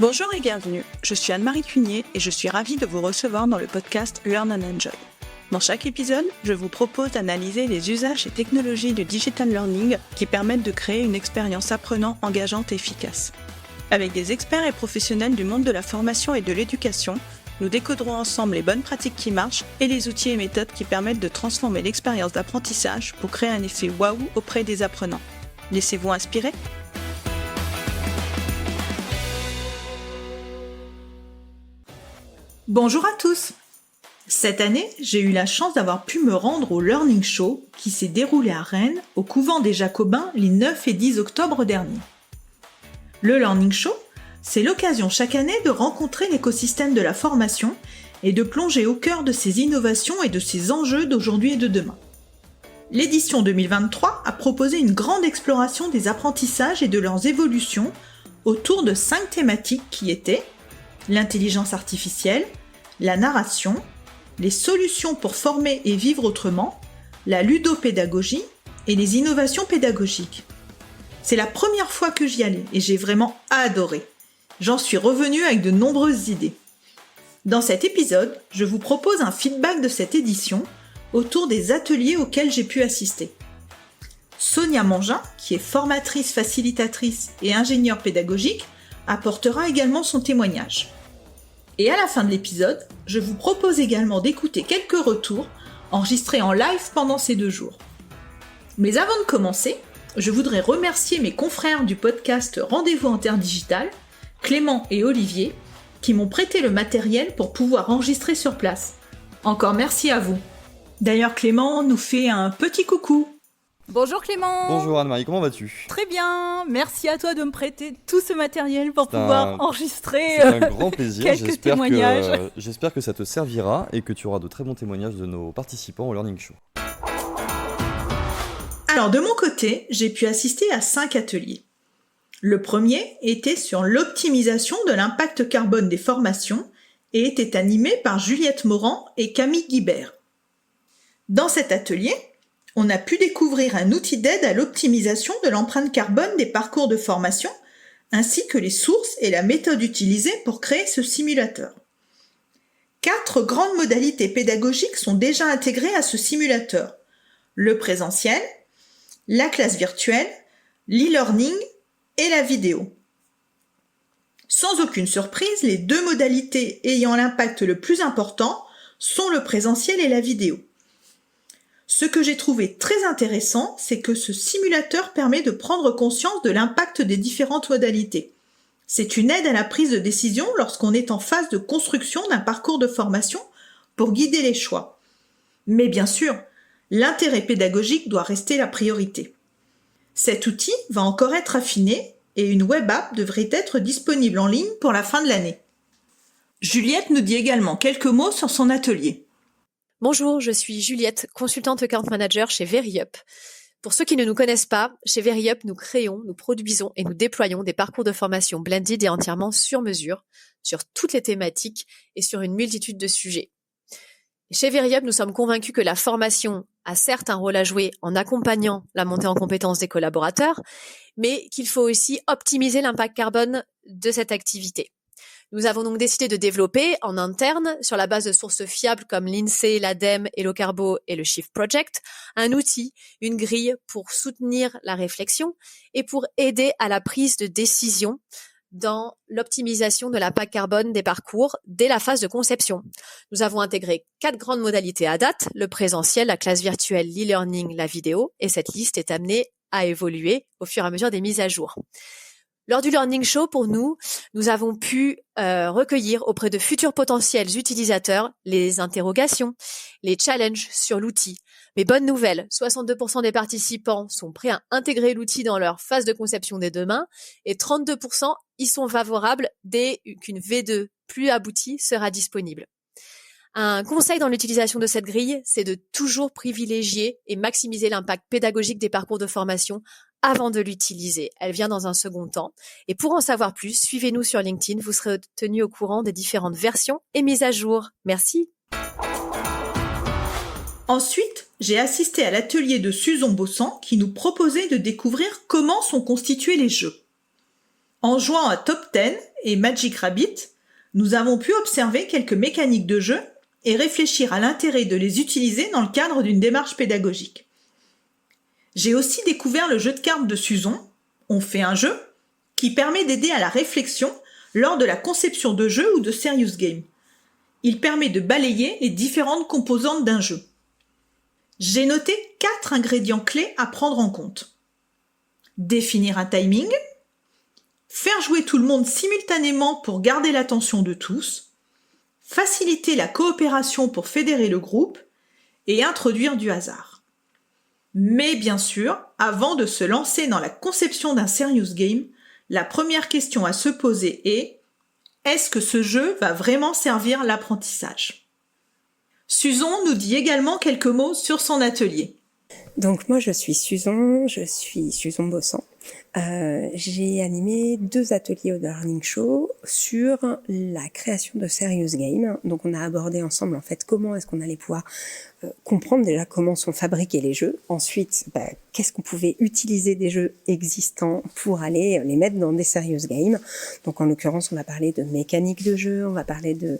Bonjour et bienvenue, je suis Anne-Marie Cunier et je suis ravie de vous recevoir dans le podcast Learn and Enjoy. Dans chaque épisode, je vous propose d'analyser les usages et technologies du digital learning qui permettent de créer une expérience apprenant, engageante et efficace. Avec des experts et professionnels du monde de la formation et de l'éducation, nous décoderons ensemble les bonnes pratiques qui marchent et les outils et méthodes qui permettent de transformer l'expérience d'apprentissage pour créer un effet waouh auprès des apprenants. Laissez-vous inspirer ? Bonjour à tous! Cette année, j'ai eu la chance d'avoir pu me rendre au Learning Show qui s'est déroulé à Rennes, au couvent des Jacobins, les 9 et 10 octobre dernier. Le Learning Show, c'est l'occasion chaque année de rencontrer l'écosystème de la formation et de plonger au cœur de ses innovations et de ses enjeux d'aujourd'hui et de demain. L'édition 2023 a proposé une grande exploration des apprentissages et de leurs évolutions autour de 5 thématiques qui étaient l'intelligence artificielle, la narration, les solutions pour former et vivre autrement, la ludopédagogie et les innovations pédagogiques. C'est la première fois que j'y allais et j'ai vraiment adoré. J'en suis revenue avec de nombreuses idées. Dans cet épisode, je vous propose un feedback de cette édition autour des ateliers auxquels j'ai pu assister. Sonia Mangin, qui est formatrice, facilitatrice et ingénieure pédagogique, apportera également son témoignage. Et à la fin de l'épisode, je vous propose également d'écouter quelques retours enregistrés en live pendant ces 2 jours. Mais avant de commencer, je voudrais remercier mes confrères du podcast Rendez-vous Interdigital, Clément et Olivier, qui m'ont prêté le matériel pour pouvoir enregistrer sur place. Encore merci à vous. D'ailleurs, Clément nous fait un petit coucou. Bonjour Clément. Bonjour Anne-Marie, comment vas-tu ? Très bien, merci à toi de me prêter tout ce matériel pour pouvoir enregistrer c'est un grand plaisir. quelques témoignages. J'espère que ça te servira et que tu auras de très bons témoignages de nos participants au Learning Show. Alors de mon côté, j'ai pu assister à 5 ateliers. Le premier était sur l'optimisation de l'impact carbone des formations et était animé par Juliette Morand et Camille Guibert. Dans cet atelier, on a pu découvrir un outil d'aide à l'optimisation de l'empreinte carbone des parcours de formation, ainsi que les sources et la méthode utilisée pour créer ce simulateur. 4 grandes modalités pédagogiques sont déjà intégrées à ce simulateur. Le présentiel, la classe virtuelle, l'e-learning et la vidéo. Sans aucune surprise, les 2 modalités ayant l'impact le plus important sont le présentiel et la vidéo. Ce que j'ai trouvé très intéressant, c'est que ce simulateur permet de prendre conscience de l'impact des différentes modalités. C'est une aide à la prise de décision lorsqu'on est en phase de construction d'un parcours de formation pour guider les choix. Mais bien sûr, l'intérêt pédagogique doit rester la priorité. Cet outil va encore être affiné et une web app devrait être disponible en ligne pour la fin de l'année. Juliette nous dit également quelques mots sur son atelier. Bonjour, je suis Juliette, consultante account manager chez VeryUp. Pour ceux qui ne nous connaissent pas, chez VeryUp, nous créons, nous produisons et nous déployons des parcours de formation blended et entièrement sur mesure, sur toutes les thématiques et sur une multitude de sujets. Chez VeryUp, nous sommes convaincus que la formation a certes un rôle à jouer en accompagnant la montée en compétences des collaborateurs, mais qu'il faut aussi optimiser l'impact carbone de cette activité. Nous avons donc décidé de développer en interne, sur la base de sources fiables comme l'INSEE, l'ADEME, HelloCarbo et le Shift Project, un outil, une grille pour soutenir la réflexion et pour aider à la prise de décision dans l'optimisation de l'impact carbone des parcours dès la phase de conception. Nous avons intégré 4 grandes modalités à date, le présentiel, la classe virtuelle, l'e-learning, la vidéo, et cette liste est amenée à évoluer au fur et à mesure des mises à jour. Lors du Learning Show, pour nous avons pu recueillir auprès de futurs potentiels utilisateurs les interrogations, les challenges sur l'outil. Mais bonne nouvelle, 62% des participants sont prêts à intégrer l'outil dans leur phase de conception dès demain et 32% y sont favorables dès qu'une V2 plus aboutie sera disponible. Un conseil dans l'utilisation de cette grille, c'est de toujours privilégier et maximiser l'impact pédagogique des parcours de formation avant de l'utiliser. Elle vient dans un second temps. Et pour en savoir plus, suivez-nous sur LinkedIn. Vous serez tenu au courant des différentes versions et mises à jour. Merci. Ensuite, j'ai assisté à l'atelier de Suzon Bossan qui nous proposait de découvrir comment sont constitués les jeux. En jouant à Top 10 et Magic Rabbit, nous avons pu observer quelques mécaniques de jeu et réfléchir à l'intérêt de les utiliser dans le cadre d'une démarche pédagogique. J'ai aussi découvert le jeu de cartes de Suzon, On fait un jeu, qui permet d'aider à la réflexion lors de la conception de jeux ou de serious game. Il permet de balayer les différentes composantes d'un jeu. J'ai noté 4 ingrédients clés à prendre en compte. Définir un timing, faire jouer tout le monde simultanément pour garder l'attention de tous, faciliter la coopération pour fédérer le groupe et introduire du hasard. Mais bien sûr, avant de se lancer dans la conception d'un serious game, la première question à se poser est: est-ce que ce jeu va vraiment servir l'apprentissage ? Suzon nous dit également quelques mots sur son atelier. Donc moi je suis Suzon Bossan. J'ai animé 2 ateliers au Learning Show sur la création de serious games. Donc on a abordé ensemble en fait comment est-ce qu'on allait pouvoir comprendre déjà comment sont fabriqués les jeux. Ensuite, qu'est-ce qu'on pouvait utiliser des jeux existants pour aller les mettre dans des serious games. Donc en l'occurrence, on va parler de mécanique de jeu, on va parler de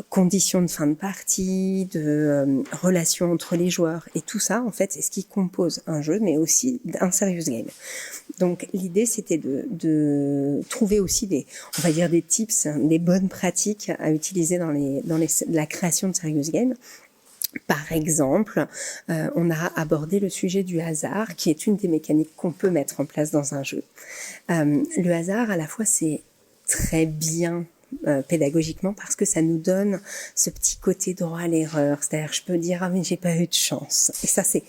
conditions de fin de partie, de relations entre les joueurs. Et tout ça, en fait, c'est ce qui compose un jeu, mais aussi un serious game. Donc l'idée, c'était de trouver aussi des tips, des bonnes pratiques à utiliser dans la création de serious games. Par exemple, on a abordé le sujet du hasard, qui est une des mécaniques qu'on peut mettre en place dans un jeu. Le hasard, à la fois, c'est très bien pédagogiquement parce que ça nous donne ce petit côté droit à l'erreur. C'est-à-dire, je peux dire mais j'ai pas eu de chance. Et ça, c'est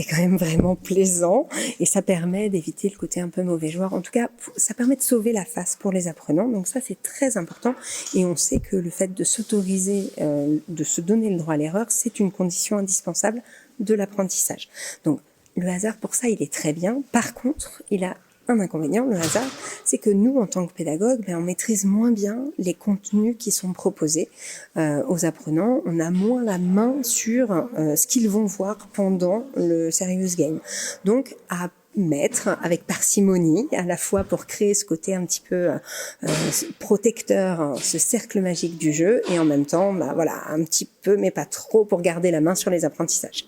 quand même vraiment plaisant et ça permet d'éviter le côté un peu mauvais joueur. En tout cas, ça permet de sauver la face pour les apprenants. Donc ça, c'est très important. Et on sait que le fait de s'autoriser, de se donner le droit à l'erreur, c'est une condition indispensable de l'apprentissage. Donc le hasard, pour ça, il est très bien. Par contre, il a un inconvénient, le hasard, c'est que nous, en tant que pédagogues, on maîtrise moins bien les contenus qui sont proposés aux apprenants. On a moins la main sur ce qu'ils vont voir pendant le serious game. Donc, à mettre avec parcimonie, à la fois pour créer ce côté un petit peu protecteur, ce cercle magique du jeu, et en même temps, un petit peu, mais pas trop, pour garder la main sur les apprentissages.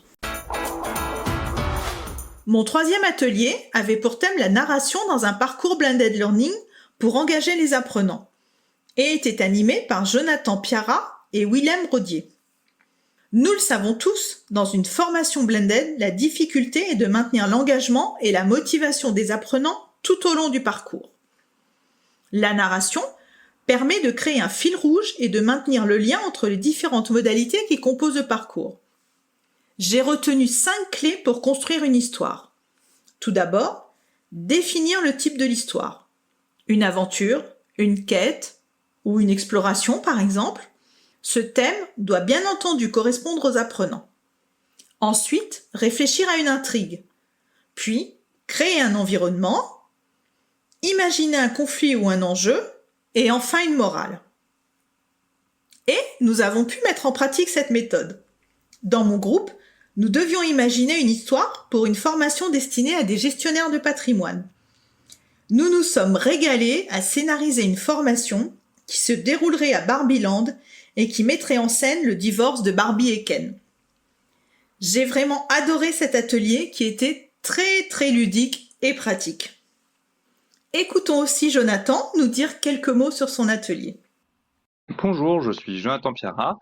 Mon 3e atelier avait pour thème la narration dans un parcours blended learning pour engager les apprenants et était animé par Jonathan Piara et Willem Rodier. Nous le savons tous, dans une formation blended, la difficulté est de maintenir l'engagement et la motivation des apprenants tout au long du parcours. La narration permet de créer un fil rouge et de maintenir le lien entre les différentes modalités qui composent le parcours. J'ai retenu 5 clés pour construire une histoire. Tout d'abord, définir le type de l'histoire. Une aventure, une quête ou une exploration par exemple. Ce thème doit bien entendu correspondre aux apprenants. Ensuite, réfléchir à une intrigue. Puis, créer un environnement. Imaginer un conflit ou un enjeu. Et enfin, une morale. Et nous avons pu mettre en pratique cette méthode. Dans mon groupe, nous devions imaginer une histoire pour une formation destinée à des gestionnaires de patrimoine. Nous nous sommes régalés à scénariser une formation qui se déroulerait à Barbieland et qui mettrait en scène le divorce de Barbie et Ken. J'ai vraiment adoré cet atelier qui était très très ludique et pratique. Écoutons aussi Jonathan nous dire quelques mots sur son atelier. Bonjour, je suis Jonathan Piara,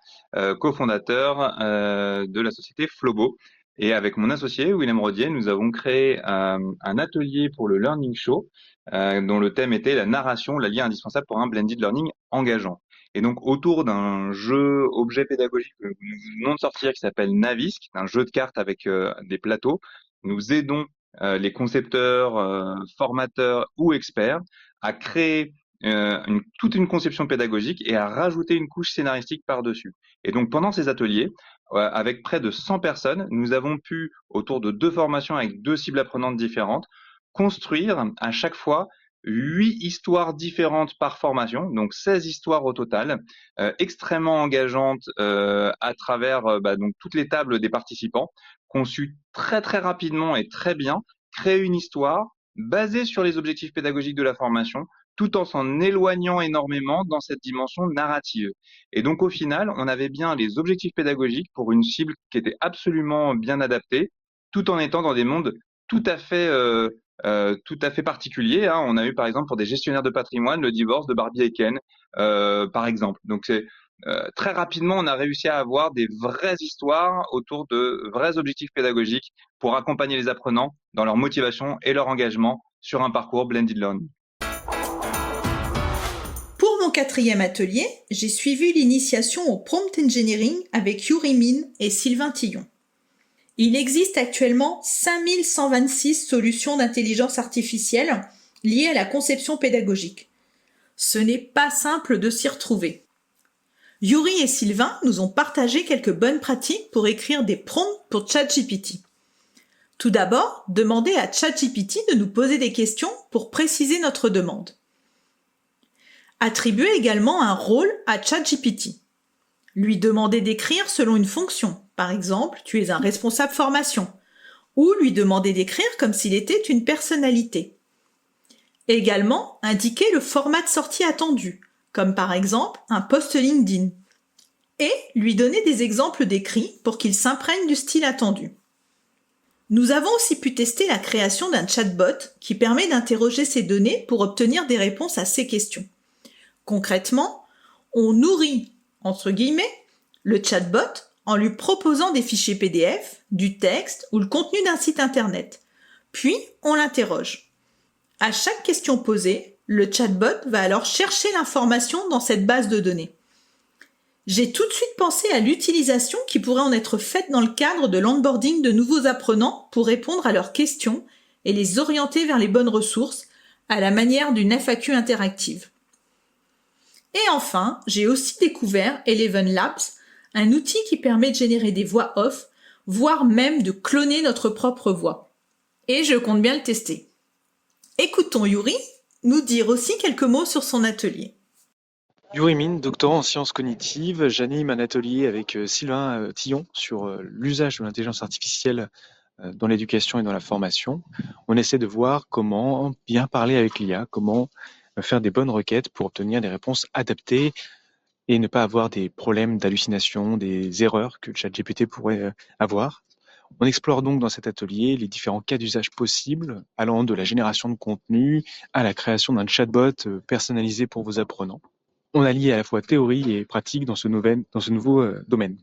cofondateur de la société Flobo. Et avec mon associé Willem Rodier, nous avons créé un atelier pour le Learning Show dont le thème était la narration, l'allié indispensable pour un blended learning engageant. Et donc autour d'un jeu objet pédagogique que nous venons de sortir qui s'appelle Navisk, un jeu de cartes avec des plateaux, nous aidons les concepteurs, formateurs ou experts à créer toute une conception pédagogique et à rajouter une couche scénaristique par-dessus. Et donc pendant ces ateliers, avec près de 100 personnes, nous avons pu, autour de 2 formations avec 2 cibles apprenantes différentes, construire à chaque fois 8 histoires différentes par formation, donc 16 histoires au total, extrêmement engageantes à travers donc toutes les tables des participants, conçues très très rapidement et très bien, créer une histoire basée sur les objectifs pédagogiques de la formation, tout en s'en éloignant énormément dans cette dimension narrative. Et donc au final, on avait bien les objectifs pédagogiques pour une cible qui était absolument bien adaptée, tout en étant dans des mondes tout à fait particuliers, hein. On a eu par exemple pour des gestionnaires de patrimoine le divorce de Barbie et Ken, par exemple. Donc c'est très rapidement, on a réussi à avoir des vraies histoires autour de vrais objectifs pédagogiques pour accompagner les apprenants dans leur motivation et leur engagement sur un parcours blended learning. Pour mon 4e atelier, j'ai suivi l'initiation au prompt engineering avec Yuri Min et Sylvain Tillon. Il existe actuellement 5126 solutions d'intelligence artificielle liées à la conception pédagogique. Ce n'est pas simple de s'y retrouver. Yuri et Sylvain nous ont partagé quelques bonnes pratiques pour écrire des prompts pour ChatGPT. Tout d'abord, demandez à ChatGPT de nous poser des questions pour préciser notre demande. Attribuez également un rôle à ChatGPT. Lui demander d'écrire selon une fonction. Par exemple, tu es un responsable formation. Ou lui demander d'écrire comme s'il était une personnalité. Également, indiquer le format de sortie attendu, comme par exemple un post LinkedIn. Et lui donner des exemples d'écrits pour qu'il s'imprègne du style attendu. Nous avons aussi pu tester la création d'un chatbot qui permet d'interroger ces données pour obtenir des réponses à ces questions. Concrètement, on nourrit, entre guillemets, le chatbot en lui proposant des fichiers PDF, du texte ou le contenu d'un site internet. Puis, on l'interroge. À chaque question posée, le chatbot va alors chercher l'information dans cette base de données. J'ai tout de suite pensé à l'utilisation qui pourrait en être faite dans le cadre de l'onboarding de nouveaux apprenants pour répondre à leurs questions et les orienter vers les bonnes ressources à la manière d'une FAQ interactive. Et enfin, j'ai aussi découvert Eleven Labs, un outil qui permet de générer des voix off, voire même de cloner notre propre voix. Et je compte bien le tester. Écoutons Yuri nous dire aussi quelques mots sur son atelier. Yuri Min, doctorant en sciences cognitives, j'anime un atelier avec Sylvain Tillon sur l'usage de l'intelligence artificielle dans l'éducation et dans la formation. On essaie de voir comment bien parler avec l'IA, comment faire des bonnes requêtes pour obtenir des réponses adaptées et ne pas avoir des problèmes d'hallucination, des erreurs que le ChatGPT pourrait avoir. On explore donc dans cet atelier les différents cas d'usage possibles, allant de la génération de contenu à la création d'un chatbot personnalisé pour vos apprenants. On allie à la fois théorie et pratique dans ce nouveau domaine.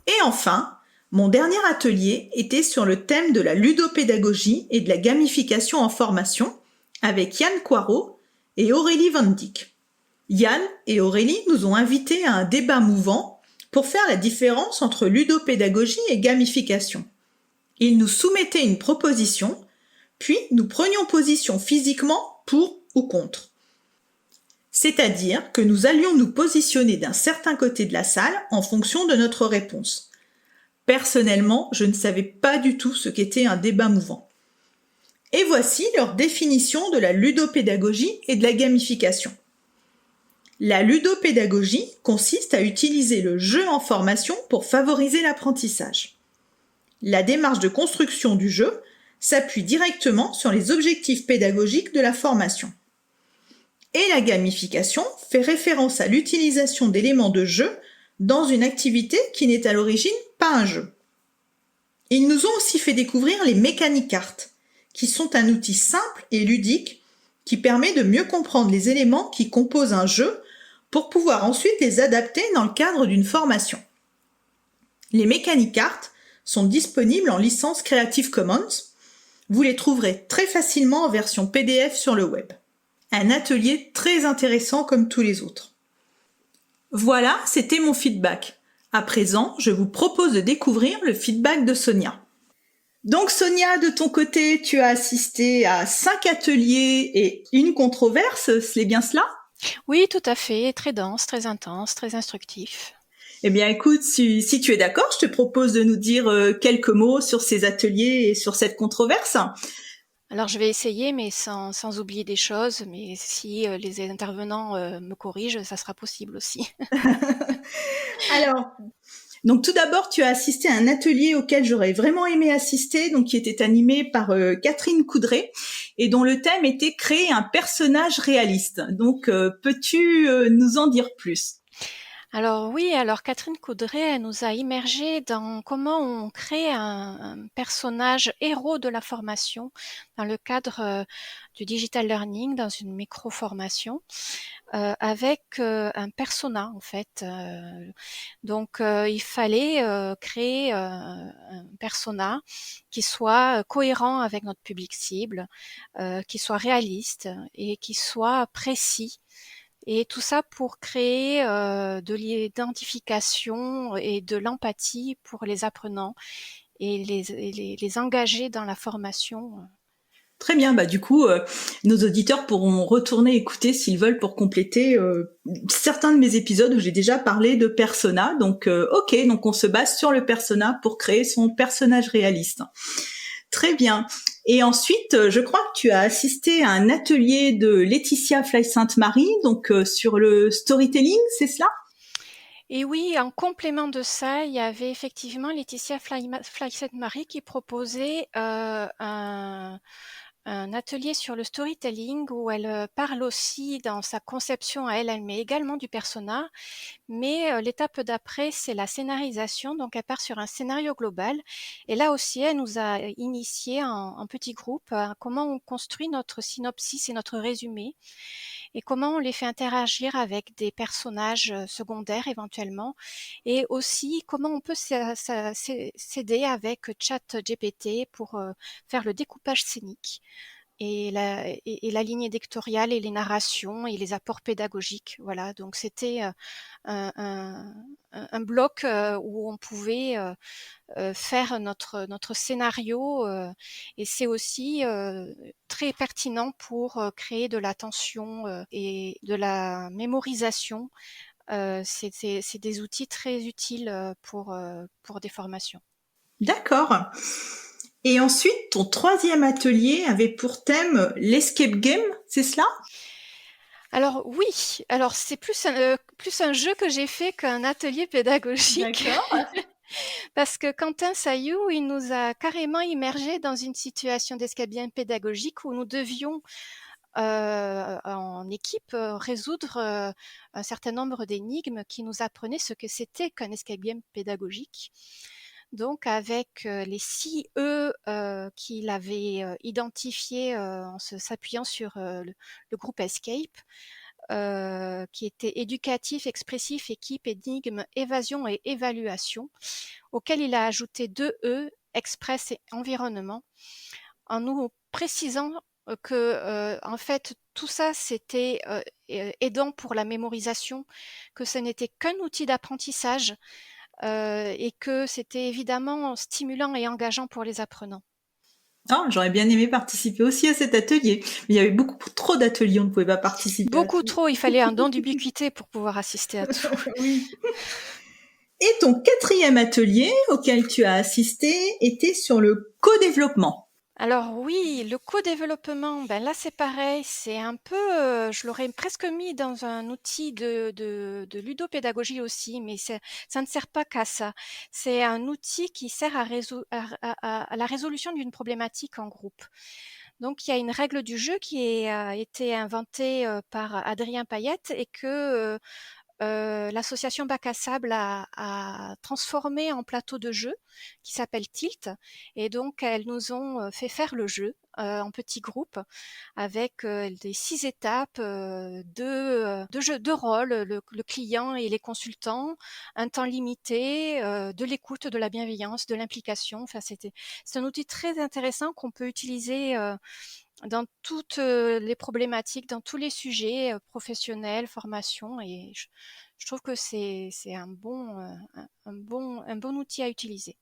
Et enfin, mon dernier atelier était sur le thème de la ludopédagogie et de la gamification en formation avec Yann Coirot et Aurélie Van Dyck. Yann et Aurélie nous ont invités à un débat mouvant pour faire la différence entre ludopédagogie et gamification. Ils nous soumettaient une proposition, puis nous prenions position physiquement pour ou contre. C'est-à-dire que nous allions nous positionner d'un certain côté de la salle en fonction de notre réponse. Personnellement, je ne savais pas du tout ce qu'était un débat mouvant. Et voici leur définition de la ludopédagogie et de la gamification. La ludopédagogie consiste à utiliser le jeu en formation pour favoriser l'apprentissage. La démarche de construction du jeu s'appuie directement sur les objectifs pédagogiques de la formation. Et la gamification fait référence à l'utilisation d'éléments de jeu dans une activité qui n'est à l'origine pas un jeu. Ils nous ont aussi fait découvrir les mécaniques cartes, qui sont un outil simple et ludique qui permet de mieux comprendre les éléments qui composent un jeu pour pouvoir ensuite les adapter dans le cadre d'une formation. Les mécaniques cartes sont disponibles en licence Creative Commons. Vous les trouverez très facilement en version PDF sur le web. Un atelier très intéressant comme tous les autres. Voilà, c'était mon feedback. À présent, je vous propose de découvrir le feedback de Sonia. Donc Sonia, de ton côté, tu as assisté à 5 ateliers et une controverse, c'est bien cela ? Oui, tout à fait. Très dense, très intense, très instructif. Eh bien écoute, si tu es d'accord, je te propose de nous dire quelques mots sur ces ateliers et sur cette controverse. Alors je vais essayer, mais sans oublier des choses. Mais si les intervenants me corrigent, ça sera possible aussi. Alors, Donc tout d'abord, tu as assisté à un atelier auquel j'aurais vraiment aimé assister, donc qui était animé par Catherine Coudray et dont le thème était créer un personnage réaliste. Donc peux-tu nous en dire plus? Alors oui, alors Catherine Coudray, elle nous a immergés dans comment on crée un personnage héros de la formation dans le cadre du digital learning, dans une micro-formation, avec un persona en fait. Donc il fallait créer un persona qui soit cohérent avec notre public cible, qui soit réaliste et qui soit précis. Et tout ça pour créer de l'identification et de l'empathie pour les apprenants et les engager dans la formation. Très bien, bah du coup, nos auditeurs pourront retourner écouter s'ils veulent pour compléter certains de mes épisodes où j'ai déjà parlé de persona. Donc, ok, donc on se base sur le persona pour créer son personnage réaliste. Très bien. Et ensuite, je crois que tu as assisté à un atelier de Laetitia Fly-Sainte-Marie, donc sur le storytelling, c'est cela? Et oui, en complément de ça, il y avait effectivement Laetitia Fly-Sainte-Marie qui proposait un atelier sur le storytelling où elle parle aussi dans sa conception à elle met également du persona, mais l'étape d'après, c'est la scénarisation, donc elle part sur un scénario global, et là aussi, elle nous a initiés en petits groupes à comment on construit notre synopsis et notre résumé, et comment on les fait interagir avec des personnages secondaires éventuellement, et aussi comment on peut s'aider avec ChatGPT pour faire le découpage scénique et la ligne éditoriale et les narrations et les apports pédagogiques. Voilà, donc c'était un bloc où on pouvait faire notre scénario et c'est aussi très pertinent pour créer de l'attention et de la mémorisation. C'est des outils très utiles pour des formations. D'accord. Et ensuite, ton troisième atelier avait pour thème l'escape game, c'est cela? Alors oui, alors c'est plus un jeu que j'ai fait qu'un atelier pédagogique. D'accord. Parce que Quentin Sayou, il nous a carrément immergés dans une situation d'escape game pédagogique où nous devions en équipe résoudre un certain nombre d'énigmes qui nous apprenaient ce que c'était qu'un escape game pédagogique. Donc avec les 6 E qu'il avait identifiés en s'appuyant sur le groupe Escape, qui était éducatif, expressif, équipe, énigme, évasion et évaluation, auquel il a ajouté 2 E, express et environnement, en nous précisant que en fait tout ça c'était aidant pour la mémorisation, que ce n'était qu'un outil d'apprentissage et que c'était évidemment stimulant et engageant pour les apprenants. Ah, j'aurais bien aimé participer aussi à cet atelier, mais il y avait beaucoup trop d'ateliers, on ne pouvait pas participer. Beaucoup trop, il fallait un don d'ubiquité pour pouvoir assister à tout. Oui. Et ton quatrième atelier auquel tu as assisté était sur le co-développement. Alors oui, le co-développement, ben là c'est pareil, c'est un peu, je l'aurais presque mis dans un outil de ludopédagogie aussi, mais ça ne sert pas qu'à ça. C'est un outil qui sert à la résolution d'une problématique en groupe. Donc il y a une règle du jeu qui a été inventée par Adrien Payette et que l'association Bac à Sable a transformé en plateau de jeu qui s'appelle Tilt, et donc elles nous ont fait faire le jeu en petits groupes avec des 6 étapes de jeu de rôle, le client et les consultants, un temps limité, de l'écoute, de la bienveillance, de l'implication. Enfin, c'est un outil très intéressant qu'on peut utiliser dans toutes les problématiques, dans tous les sujets professionnels, formation, et je trouve que c'est un bon outil à utiliser.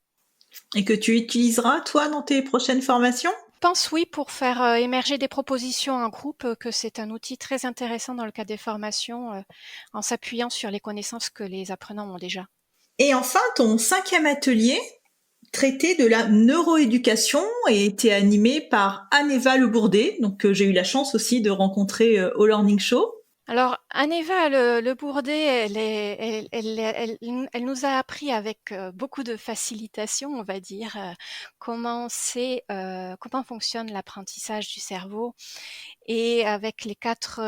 Et que tu utiliseras, toi, dans tes prochaines formations ? Je pense oui, pour faire émerger des propositions en groupe, que c'est un outil très intéressant dans le cadre des formations, en s'appuyant sur les connaissances que les apprenants ont déjà. Et enfin, ton cinquième atelier traitait de la neuroéducation et était animé par Anne-Eva Le Bourdet, donc j'ai eu la chance aussi de rencontrer au Learning Show. Alors, Aneva Le Bourdet, elle nous a appris avec beaucoup de facilitation, on va dire, comment fonctionne l'apprentissage du cerveau, et avec les quatre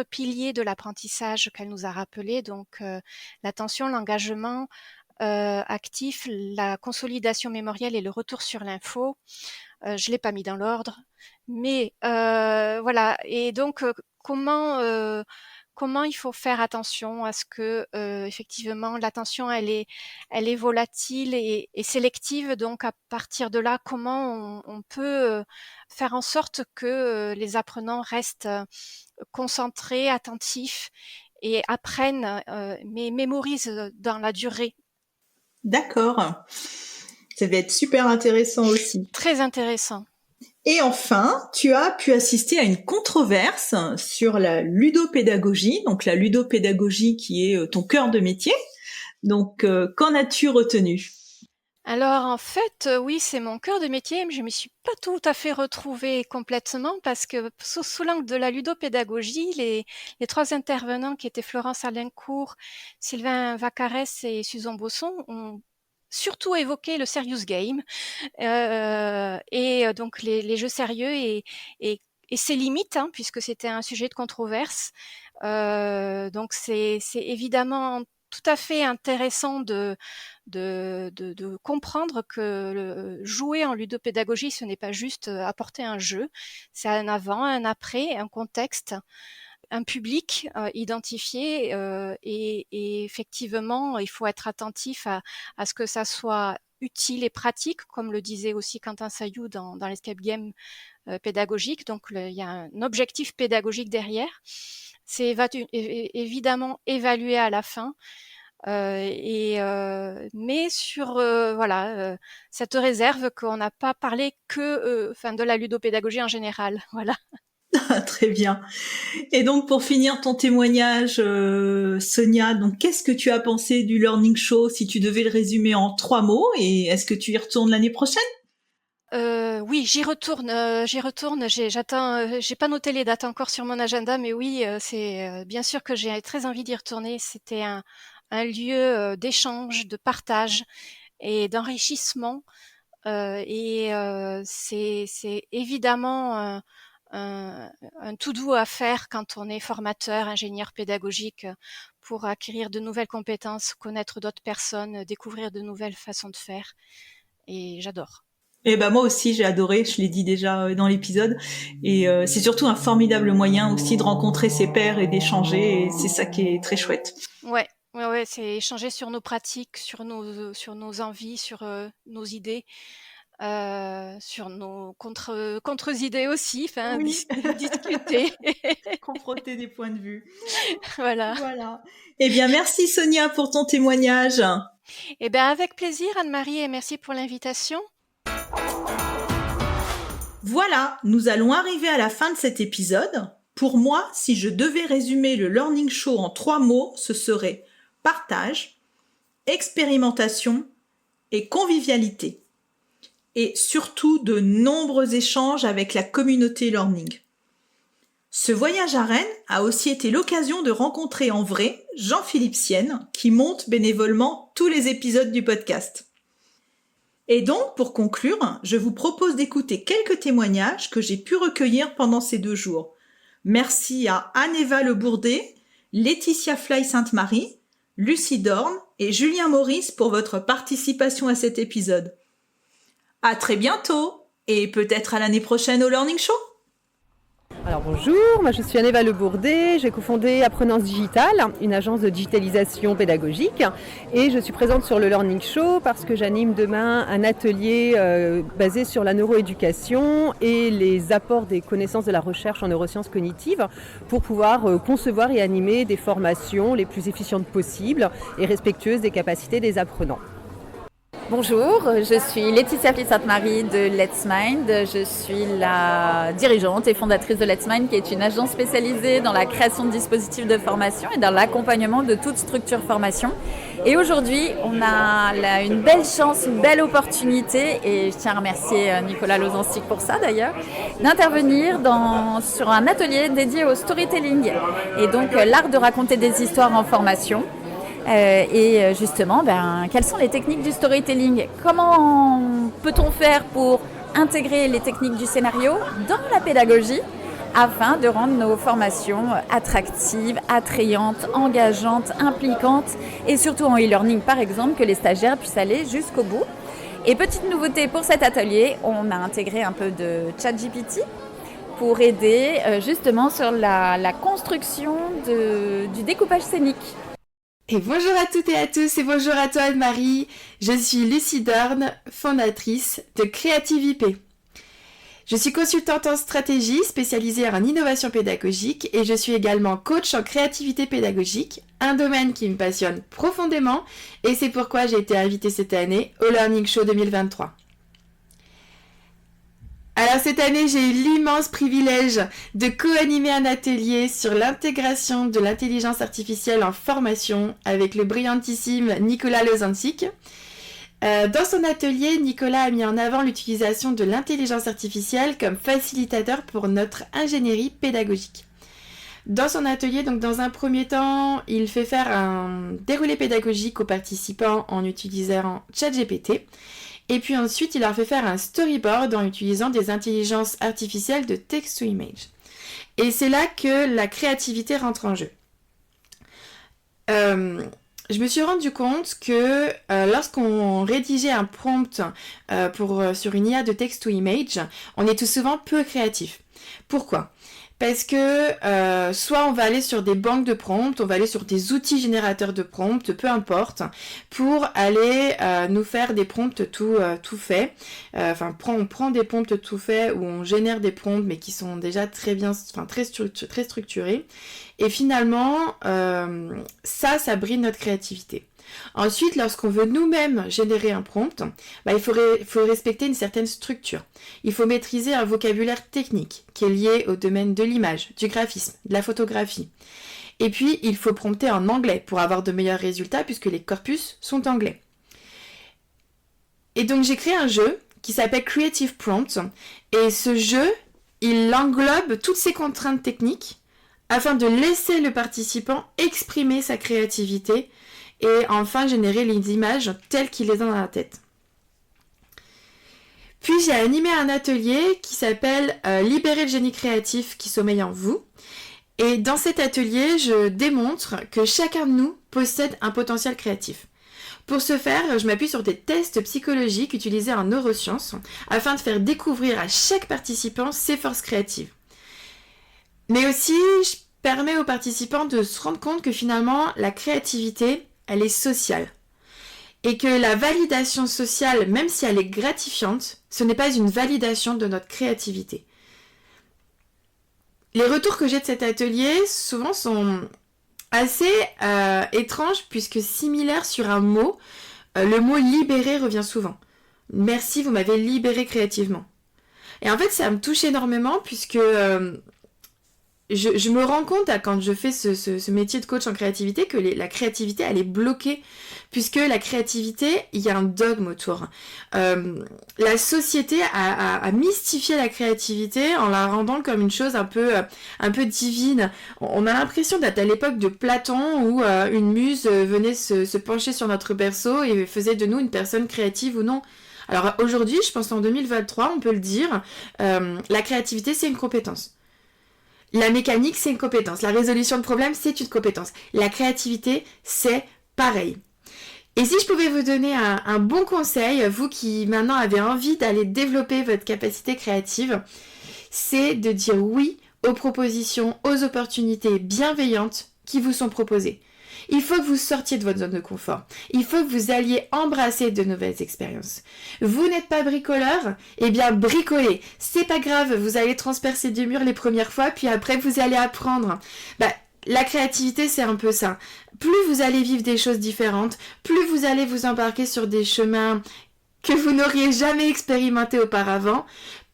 piliers de l'apprentissage qu'elle nous a rappelés, donc l'attention, l'engagement actif, la consolidation mémorielle et le retour sur l'info. Je l'ai pas mis dans l'ordre, mais voilà. Et donc comment il faut faire attention à ce que effectivement l'attention elle est volatile et sélective. Donc à partir de là, comment on peut faire en sorte que les apprenants restent concentrés, attentifs et apprennent, mais mémorisent dans la durée. D'accord. Ça va être super intéressant aussi. Très intéressant. Et enfin, tu as pu assister à une controverse sur la ludopédagogie, donc la ludopédagogie qui est ton cœur de métier. Donc, qu'en as-tu retenu ? Alors en fait, oui, c'est mon cœur de métier, mais je me suis pas tout à fait retrouvée complètement parce que sous l'angle de la ludopédagogie, les trois intervenants qui étaient Florence Alincourt, Sylvain Vacarès et Susan Bosson ont surtout évoqué le serious game et donc les jeux sérieux et ses limites, hein, puisque c'était un sujet de controverse. Donc c'est évidemment tout à fait intéressant de comprendre que jouer en ludopédagogie, ce n'est pas juste apporter un jeu, c'est un avant, un après, un contexte, un public identifié et effectivement, il faut être attentif à ce que ça soit utile et pratique, comme le disait aussi Quentin Sailloux dans l'escape game pédagogique. Donc, il y a un objectif pédagogique derrière. C'est évidemment évalué à la fin. Mais sur cette réserve qu'on n'a pas parlé que de la ludopédagogie en général. Voilà. Très bien. Et donc pour finir ton témoignage, Sonia, donc qu'est-ce que tu as pensé du Learning Show si tu devais le résumer en 3 mots, et est-ce que tu y retournes l'année prochaine ? Oui, j'y retourne. J'attends. J'ai pas noté les dates encore sur mon agenda, mais oui, c'est bien sûr que j'ai très envie d'y retourner. C'était un lieu d'échange, de partage et d'enrichissement. C'est évidemment un tout doux à faire quand on est formateur, ingénieur pédagogique, pour acquérir de nouvelles compétences, connaître d'autres personnes, découvrir de nouvelles façons de faire. Et j'adore. Eh ben moi aussi j'ai adoré, je l'ai dit déjà dans l'épisode, et c'est surtout un formidable moyen aussi de rencontrer ses pairs et d'échanger, et c'est ça qui est très chouette. Ouais, c'est échanger sur nos pratiques, sur nos envies, sur nos idées. Sur nos contre-idées aussi, discuter. Confronter des points de vue. Voilà. Eh bien, merci Sonia pour ton témoignage. Eh bien, avec plaisir Anne-Marie, et merci pour l'invitation. Voilà, nous allons arriver à la fin de cet épisode. Pour moi, si je devais résumer le Learning Show en 3 mots, ce serait partage, expérimentation et convivialité. Et surtout de nombreux échanges avec la communauté Learning. Ce voyage à Rennes a aussi été l'occasion de rencontrer en vrai Jean-Philippe Sienne, qui monte bénévolement tous les épisodes du podcast. Et donc, pour conclure, je vous propose d'écouter quelques témoignages que j'ai pu recueillir pendant ces 2 jours. Merci à Aneva Le Bourdet, Laetitia Fly-Sainte-Marie, Lucie Dorn et Julien Maurice pour votre participation à cet épisode. À très bientôt et peut-être à l'année prochaine au Learning Show. Alors bonjour, moi je suis Aneva Le Bourdet, j'ai cofondé Apprenance Digitale, une agence de digitalisation pédagogique, et je suis présente sur le Learning Show parce que j'anime demain un atelier basé sur la neuroéducation et les apports des connaissances de la recherche en neurosciences cognitives pour pouvoir concevoir et animer des formations les plus efficientes possibles et respectueuses des capacités des apprenants. Bonjour, je suis Laetitia Flissat-Marie de Let's Mind. Je suis la dirigeante et fondatrice de Let's Mind, qui est une agence spécialisée dans la création de dispositifs de formation et dans l'accompagnement de toute structure formation. Et aujourd'hui, on a une belle chance, une belle opportunité, et je tiens à remercier Nicolas Lozancic pour ça d'ailleurs, d'intervenir sur un atelier dédié au storytelling et donc l'art de raconter des histoires en formation. Et justement, quelles sont les techniques du storytelling? Comment peut-on faire pour intégrer les techniques du scénario dans la pédagogie afin de rendre nos formations attractives, attrayantes, engageantes, impliquantes et surtout en e-learning par exemple, que les stagiaires puissent aller jusqu'au bout. Et petite nouveauté pour cet atelier, on a intégré un peu de ChatGPT pour aider justement sur la construction du découpage scénique. Et bonjour à toutes et à tous, et bonjour à toi Anne-Marie. Je suis Lucie Dorn, fondatrice de Creative IP. Je suis consultante en stratégie spécialisée en innovation pédagogique et je suis également coach en créativité pédagogique, un domaine qui me passionne profondément et c'est pourquoi j'ai été invitée cette année au Learning Show 2023. Alors cette année, j'ai eu l'immense privilège de co-animer un atelier sur l'intégration de l'intelligence artificielle en formation avec le brillantissime Nicolas Lozancic. Dans son atelier, Nicolas a mis en avant l'utilisation de l'intelligence artificielle comme facilitateur pour notre ingénierie pédagogique. Dans son atelier, donc dans un premier temps, il fait faire un déroulé pédagogique aux participants en utilisant ChatGPT. Et puis ensuite, il leur fait faire un storyboard en utilisant des intelligences artificielles de text-to-image. Et c'est là que la créativité rentre en jeu. Je me suis rendu compte que lorsqu'on rédigeait un prompt sur une IA de text-to-image, on est tout souvent peu créatif. Pourquoi ? Parce que soit on va aller sur des banques de prompts, on va aller sur des outils générateurs de prompts, peu importe, pour aller nous faire des prompts tout faits. On prend des prompts tout faits où on génère des prompts mais qui sont déjà très bien, très structurés. Et finalement, ça bride notre créativité. Ensuite, lorsqu'on veut nous-mêmes générer un prompt, il faut respecter une certaine structure. Il faut maîtriser un vocabulaire technique qui est lié au domaine de l'image, du graphisme, de la photographie. Et puis, il faut prompter en anglais pour avoir de meilleurs résultats puisque les corpus sont anglais. Et donc, j'ai créé un jeu qui s'appelle Creative Prompt. Et ce jeu, il englobe toutes ces contraintes techniques afin de laisser le participant exprimer sa créativité et enfin générer les images telles qu'il les a dans la tête. Puis j'ai animé un atelier qui s'appelle Libérer le génie créatif qui sommeille en vous. Et dans cet atelier, je démontre que chacun de nous possède un potentiel créatif. Pour ce faire, je m'appuie sur des tests psychologiques utilisés en neurosciences afin de faire découvrir à chaque participant ses forces créatives. Mais aussi, je permets aux participants de se rendre compte que finalement, la créativité, elle est sociale. Et que la validation sociale, même si elle est gratifiante, ce n'est pas une validation de notre créativité. Les retours que j'ai de cet atelier, souvent, sont assez étranges, puisque similaires sur un mot. Le mot « libérer » revient souvent. « Merci, vous m'avez libéré créativement ». Et en fait, ça me touche énormément, puisque je me rends compte quand je fais ce métier de coach en créativité que la créativité elle est bloquée puisque la créativité il y a un dogme autour. La société a mystifié la créativité en la rendant comme une chose un peu divine. On a l'impression d'être à l'époque de Platon où une muse venait se pencher sur notre berceau et faisait de nous une personne créative ou non. Alors aujourd'hui, je pense en 2023, on peut le dire, la créativité c'est une compétence. La mécanique, c'est une compétence. La résolution de problèmes, c'est une compétence. La créativité, c'est pareil. Et si je pouvais vous donner un bon conseil, vous qui maintenant avez envie d'aller développer votre capacité créative, c'est de dire oui aux propositions, aux opportunités bienveillantes qui vous sont proposées. Il faut que vous sortiez de votre zone de confort. Il faut que vous alliez embrasser de nouvelles expériences. Vous n'êtes pas bricoleur? Eh bien, bricolez. C'est pas grave, vous allez transpercer des murs les premières fois, puis après, vous allez apprendre. La créativité, c'est un peu ça. Plus vous allez vivre des choses différentes, plus vous allez vous embarquer sur des chemins que vous n'auriez jamais expérimentés auparavant,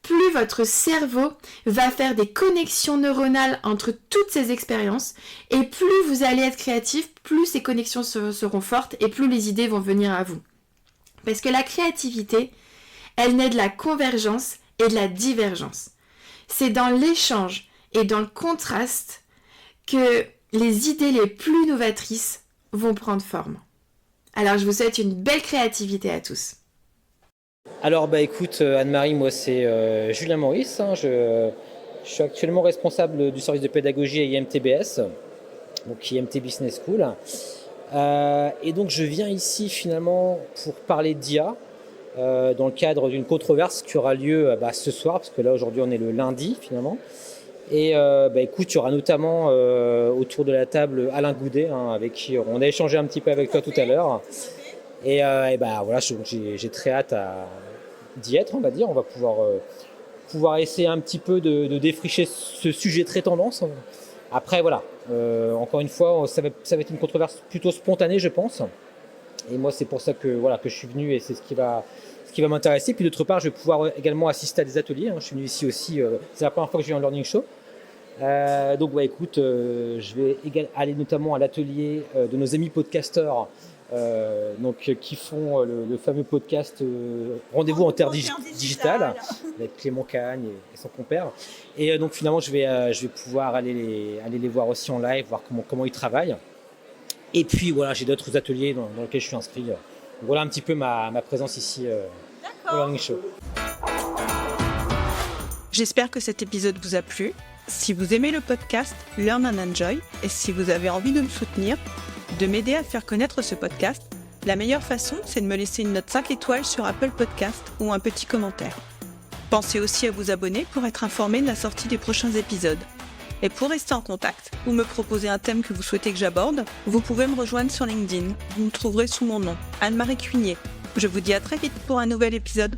plus votre cerveau va faire des connexions neuronales entre toutes ces expériences, et plus vous allez être créatif, plus ces connexions seront fortes et plus les idées vont venir à vous. Parce que la créativité, elle naît de la convergence et de la divergence. C'est dans l'échange et dans le contraste que les idées les plus novatrices vont prendre forme. Alors je vous souhaite une belle créativité à tous. Alors écoute Anne-Marie, moi c'est Julien Maurice, je suis actuellement responsable du service de pédagogie à IMTBS, donc IMT Business School. Et donc je viens ici finalement pour parler d'IA dans le cadre d'une controverse qui aura lieu ce soir, parce que là aujourd'hui on est le lundi finalement. Et écoute, il y aura notamment autour de la table Alain Goudet, avec qui on a échangé un petit peu avec toi tout à l'heure. Et voilà, j'ai très hâte d'y être, on va dire. On va pouvoir essayer un petit peu de défricher ce sujet très tendance. Après, voilà, encore une fois, ça va être une controverse plutôt spontanée, je pense. Et moi, c'est pour ça que je suis venu et c'est ce qui va m'intéresser. Puis d'autre part, je vais pouvoir également assister à des ateliers. Je suis venu ici aussi, c'est la première fois que je viens au Learning Show. Donc écoute, je vais aller notamment à l'atelier de nos amis podcasteurs qui font le fameux podcast Rendez-vous en Terre Digitale avec Clément Cagne et son compère. Et donc finalement, je vais pouvoir aller les voir aussi en live, voir comment ils travaillent. Et puis voilà, j'ai d'autres ateliers dans lesquels je suis inscrit. Voilà un petit peu ma présence ici au Learning Show. J'espère que cet épisode vous a plu. Si vous aimez le podcast Learn and Enjoy et si vous avez envie de me soutenir, de m'aider à faire connaître ce podcast, la meilleure façon, c'est de me laisser une note 5 étoiles sur Apple Podcast ou un petit commentaire. Pensez aussi à vous abonner pour être informé de la sortie des prochains épisodes. Et pour rester en contact ou me proposer un thème que vous souhaitez que j'aborde, vous pouvez me rejoindre sur LinkedIn. Vous me trouverez sous mon nom, Anne-Marie Cuinier. Je vous dis à très vite pour un nouvel épisode.